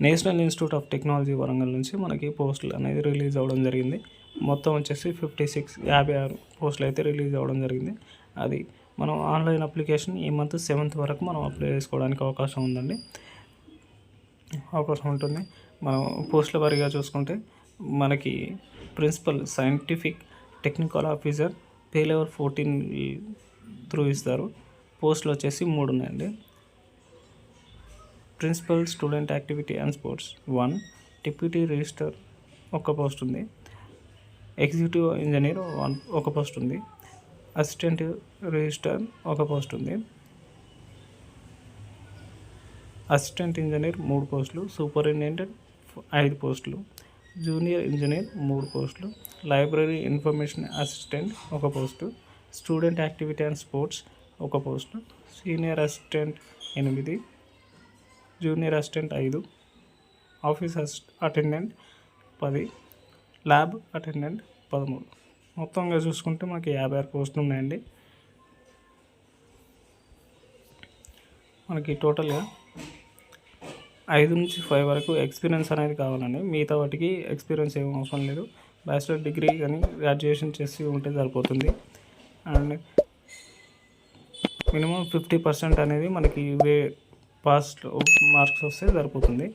National institute of technology Warangal నుంచి మనకి పోస్టులు అనేది రిలీజ్ అవ్వడం జరిగింది. మొత్తం వచ్చేసి 56 పోస్టులు అయితే రిలీజ్ అవ్వడం జరిగింది. అది మనం ఆన్లైన్ అప్లికేషన్ ఈ మంత్ 7th వరకు మనం అప్లై చేసుకోవడానికి అవకాశం ఉంటుంది. మనం పోస్టుల వారీగా చూసుకుంటే మనకి principal scientific technical officer pay level 14 through ఇస్తారు. పోస్టులు వచ్చేసి 3 ఉన్నాయండి. Principal student activity and sports 1, deputy register ఒక పోస్ట్ ఉంది, ఎగ్జిక్యూటివ్ ఇంజనీర్ ఒక పోస్ట్ ఉంది, అసిస్టెంట్ రిజిస్టర్ ఒక పోస్ట్ ఉంది, అసిస్టెంట్ ఇంజనీర్ 3 పోస్టులు, సూపరింటెండెంట్ 5 పోస్టులు, జూనియర్ ఇంజనీర్ 3 పోస్టులు, లైబ్రరీ ఇన్ఫర్మేషన్ అసిస్టెంట్ ఒక post, student activity and sports ఒక post, senior assistant 8, junior assistant 5, office attendant 10, lab attendant 13. మొత్తంగా చూసుకుంటే మాకు 56 పోస్టులు ఉన్నాయండి. మనకి టోటల్గా 5 నుంచి 5 వరకు ఎక్స్పీరియన్స్ అనేది కావాలండి. మిగతా వాటికి ఎక్స్పీరియన్స్ ఏం అవసరం లేదు. బ్యాచిలర్ డిగ్రీ కానీ గ్రాడ్యుయేషన్ చేసి ఉంటే సరిపోతుంది. అండ్ మినిమం 50% అనేది మనకి పాస్ మార్క్స్ వస్తే సరిపోతుంది.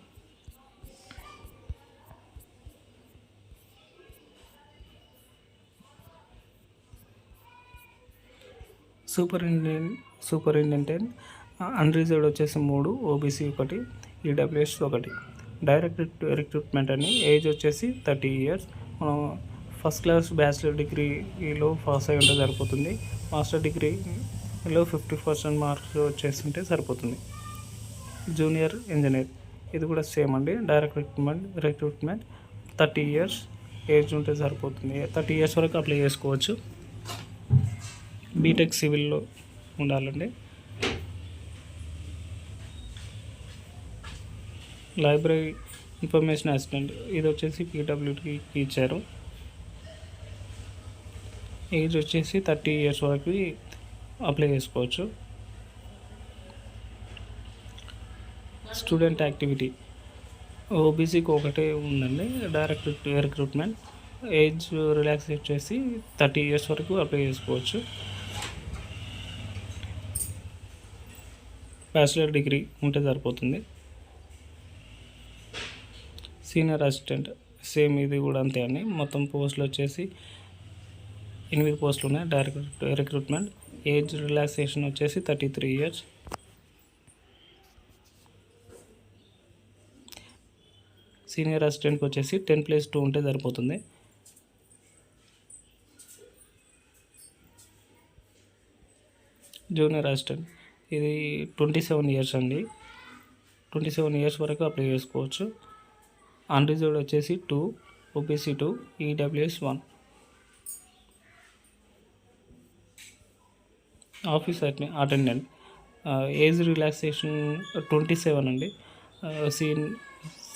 సూపరింటెండెంట్ అన్రిజర్వ్డ్ వచ్చేసి 3, ఓబీసీ 1, ఈడబ్ల్యూఎస్ 1. డైరెక్ట్ రిక్రూట్మెంట్ అని ఏజ్ వచ్చేసి 30 years. మనం ఫస్ట్ క్లాస్ బ్యాచిలర్ డిగ్రీలో పాస్ అయి ఉంటే సరిపోతుంది. మాస్టర్ డిగ్రీలో 50% మార్క్స్ వచ్చేస్తుంటే సరిపోతుంది. జూనియర్ ఇంజనీర్ ఇది కూడా సేమ్ అండి. డైరెక్ట్ రిక్రూట్మెంట్ 30 years ఏజ్ ఉంటే సరిపోతుంది. 30 years వరకు అప్లై చేసుకోవచ్చు. బీటెక్ సివిల్లో ఉండాలండి. లైబ్రరీ ఇన్ఫర్మేషన్ అసిస్టెంట్ ఇది వచ్చేసి పీడబ్ల్యూడీకి ఇచ్చారు. ఏజ్ వచ్చేసి 30 years వరకు అప్లై చేసుకోవచ్చు. స్టూడెంట్ యాక్టివిటీ ఓబీసీకి ఒకటే ఉందండి. డైరెక్ట్ రిక్రూట్మెంట్ ఏజ్ రిలాక్స్ వచ్చేసి 30 years వరకు అప్లై చేసుకోవచ్చు. బ్యాచిలర్ డిగ్రీ ఉంటే సరిపోతుంది. సీనియర్ అసిస్టెంట్ సేమ్ ఇది కూడా అంతే అండి. మొత్తం పోస్టులు వచ్చేసి 8 పోస్టులు ఉన్నాయి. డైరెక్ట్ రిక్రూట్మెంట్ ఏజ్ రిలాక్సేషన్ వచ్చేసి 33 years. సీనియర్ అసిస్టెంట్కి వచ్చేసి 10+2 ఉంటే సరిపోతుంది. జూనియర్ అసిస్టెంట్ ఇది 27 years అండి. 27 years వరకు అప్లై చేసుకోవచ్చు. అన్రిజర్వ్డ్ వచ్చేసి 2, OBC 2, EWS 1. Office attendant age relaxation 27 అండి.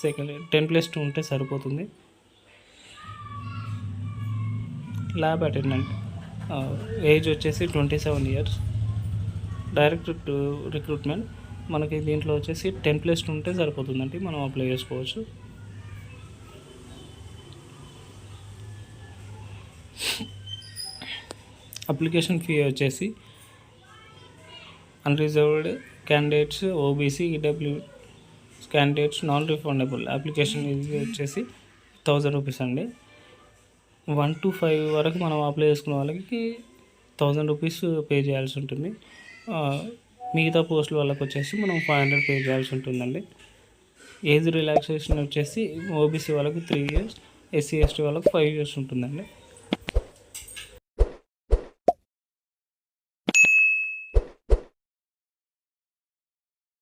సెకండ్ 10+2 ఉంటే సరిపోతుంది. ల్యాబ్ అటెండెంట్ ఏజ్ వచ్చేసి 27 years. డైరెక్ట్ రిక్రూట్మెంట్ మనకి దీంట్లో వచ్చేసి 10+2 ఉంటే సరిపోతుందండి. మనం అప్లై చేసుకోవచ్చు. అప్లికేషన్ ఫీ వచ్చేసి unreserved candidates, OBC, EW candidates non refundable. Application ఇది వచ్చేసి 1000 rupees అండి. 1 to 5 వరకు మనం అప్లై చేసుకున్న వాళ్ళకి 1000 rupees పే చేయాల్సి ఉంటుంది. మిగతా పోస్టుల వాళ్ళకి వచ్చేసి మనం 500 పే చేయాల్సి ఉంటుందండి. ఏజ్ రిలాక్సేషన్ వచ్చేసి ఓబీసీ వాళ్ళకి 3 years, ఎస్సీ ఎస్టీ వాళ్ళకి 5 years ఉంటుందండి.